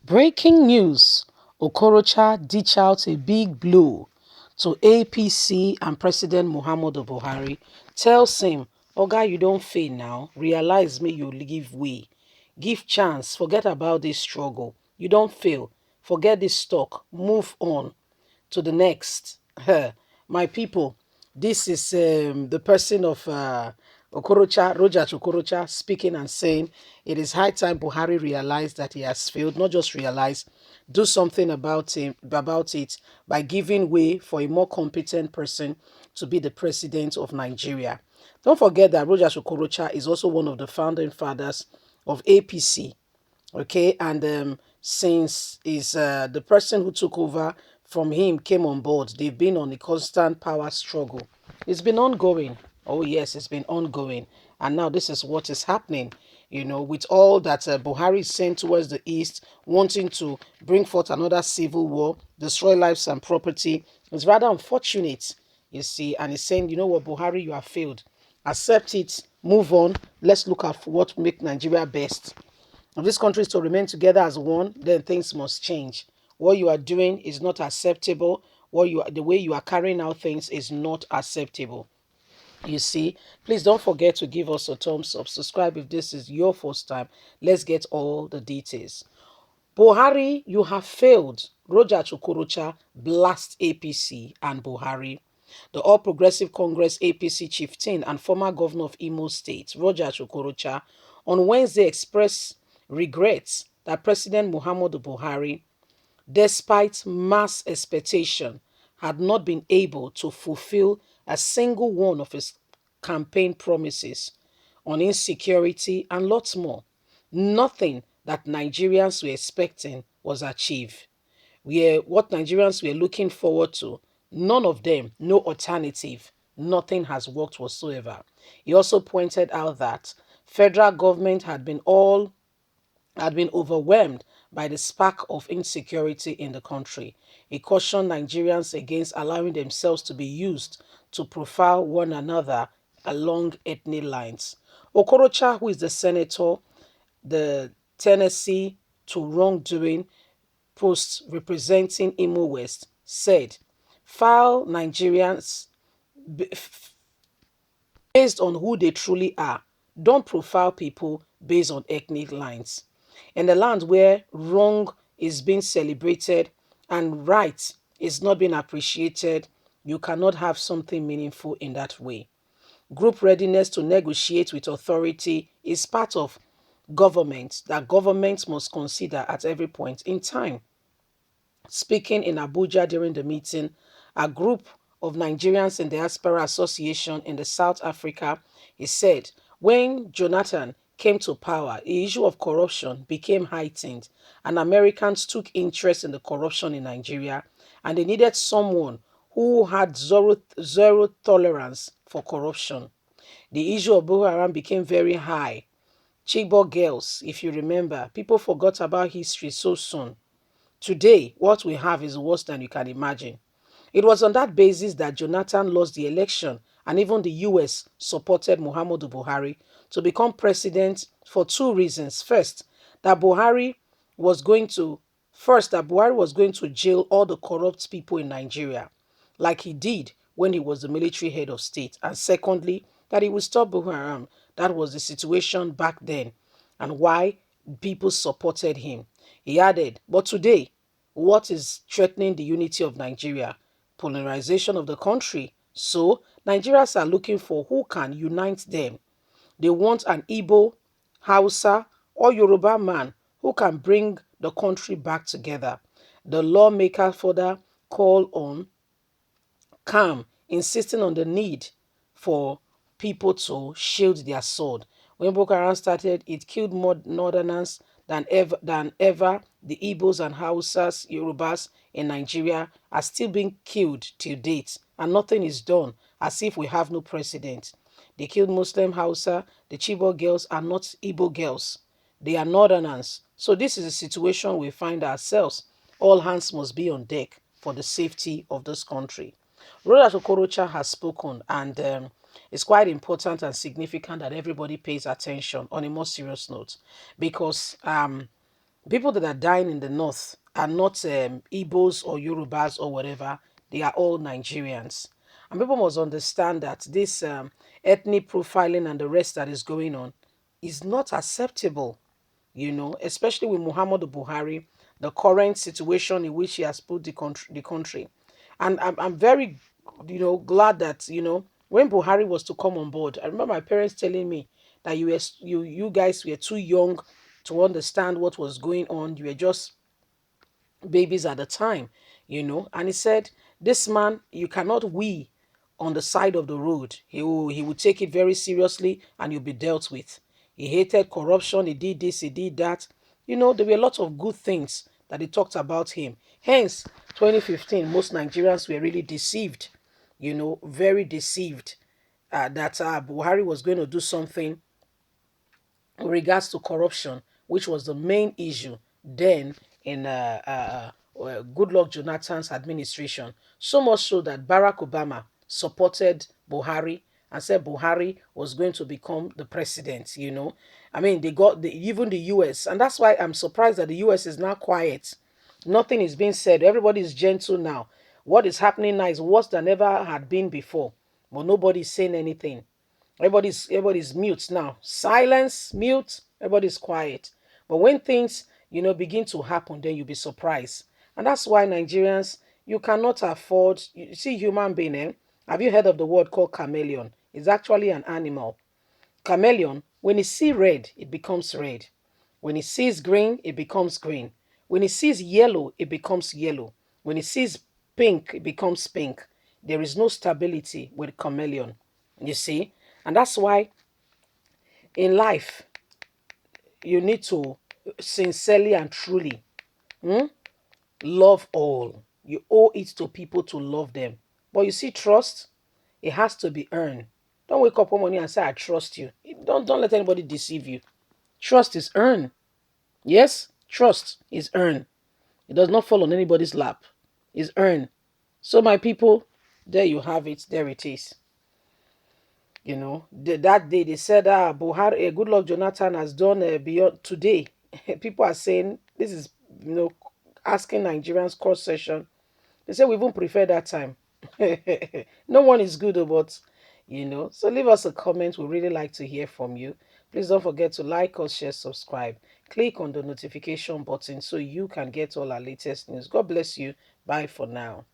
Breaking news: Okorocha dish out a big blow to APC and President Muhammadu Buhari. Tells him, Oga, you don't fail now. Realize me, you give way. Give chance. Forget about this struggle. You don't fail. Forget this talk. Move on to the next. My people, this is the person of Okorocha, Roger Okorocha, speaking and saying it is high time Buhari realized that he has failed. Not just realize, do something about it by giving way for a more competent person to be the president of Nigeria. Don't forget that Roger Okorocha is also one of the founding fathers of APC. Okay, and since is the person who took over from him came on board, they've been on a constant power struggle. It's been ongoing. Oh yes, it's been ongoing, and now this is what is happening. With all that Buhari is sent towards the east, wanting to bring forth another civil war, destroy lives and property, it's rather unfortunate, you see. And he's saying, you know what, Buhari, you have failed. Accept it, move on. Let's look at what make Nigeria best. If this country is to remain together as one, then things must change. What you are doing is not acceptable. The way you are carrying out things is not acceptable. You see, please don't forget to give us a thumbs up. Subscribe if this is your first time. Let's get all the details. Buhari, you have failed. Roger Okorocha blast APC and Buhari. The All Progressive Congress APC chieftain and former governor of Imo State, Roger Okorocha, on Wednesday expressed regrets that President Muhammadu Buhari, despite mass expectation, had not been able to fulfill a single one of his campaign promises on insecurity and lots more. Nothing that Nigerians were expecting was achieved. What Nigerians were looking forward to, none of them, no alternative. Nothing has worked whatsoever. He also pointed out that federal government had been overwhelmed by the spark of insecurity in the country. He cautioned Nigerians against allowing themselves to be used to profile one another along ethnic lines. Okorocha, who is the senator, the Tennessee to wrongdoing post representing Imo West, said, file Nigerians based on who they truly are. Don't profile people based on ethnic lines. In the land where wrong is being celebrated and right is not being appreciated, you cannot have something meaningful in that way. Group readiness to negotiate with authority is part of government that government must consider at every point in time. Speaking in Abuja during the meeting, a group of Nigerians in the Diaspora Association in the South Africa, he said, when Jonathan came to power, the issue of corruption became heightened, and Americans took interest in the corruption in Nigeria, and they needed someone who had zero tolerance for corruption. The issue of Boko Haram became very high. Chibok girls, if you remember, people forgot about history so soon. Today, what we have is worse than you can imagine. It was on that basis that Jonathan lost the election, and even the US supported Muhammadu Buhari to become president for two reasons. That Buhari was going to jail all the corrupt people in Nigeria, like he did when he was the military head of state. And secondly, that he would stop Boko Haram. That was the situation back then and why people supported him. He added, but today, what is threatening the unity of Nigeria? Polarization of the country. So, Nigerians are looking for who can unite them. They want an Igbo, Hausa, or Yoruba man who can bring the country back together. The lawmaker further called on calm, insisting on the need for people to shield their sword. When Boko Haram started, it killed more northerners than ever. The Igbos and Hausas, Yorubas in Nigeria are still being killed till date, and nothing is done, as if we have no precedent. They killed Muslim Hausa. The Chibok girls are not Igbo girls. They are northerners. So this is a situation we find ourselves. All hands must be on deck for the safety of this country. Roger Okorocha has spoken, and it's quite important and significant that everybody pays attention on a more serious note, because People that are dying in the north are not Igbos or Yorubas or whatever. They are all Nigerians. And people must understand that this ethnic profiling and the rest that is going on is not acceptable, especially with Muhammadu Buhari, the current situation in which he has put the country. And I'm very, glad that, when Buhari was to come on board, I remember my parents telling me that you guys were too young to understand what was going on. You were just babies at the time, And he said, this man, you cannot we on the side of the road. He will take it very seriously and you'll be dealt with. He hated corruption, he did this, he did that. There were a lot of good things that he talked about him. Hence, 2015, most Nigerians were really deceived, very deceived that Buhari was going to do something with regards to corruption, which was the main issue then in Goodluck Jonathan's administration. So much so that Barack Obama supported Buhari and said Buhari was going to become the president. I mean, they got even the US, and that's why I'm surprised that the US is now quiet. Nothing is being said. Everybody is gentle now. What is happening now is worse than ever had been before, but nobody's saying anything. Everybody's mute now. Silence, mute, everybody's quiet. But when things, begin to happen, then you'll be surprised. And that's why Nigerians, you cannot afford, you see human being, eh? Have you heard of the word called chameleon? It's actually an animal. Chameleon, when it sees red, it becomes red. When it sees green, it becomes green. When it sees yellow, it becomes yellow. When it sees pink, it becomes pink. There is no stability with chameleon. You see? And that's why in life, you need to sincerely and truly love all. You owe it to people to love them. But you see, trust, it has to be earned. Don't wake up one morning and say, I trust you. Don't let anybody deceive you. Trust is earned. Yes, trust is earned. It does not fall on anybody's lap. It's earned. So, my people, there you have it. There it is. That day they said, Buhari, Goodluck Jonathan has done beyond today. People are saying this is, asking Nigerians court session. They say we even prefer that time. No one is good about, So leave us a comment. We really like to hear from you. Please don't forget to like us, share, subscribe. Click on the notification button so you can get all our latest news. God bless you. Bye for now.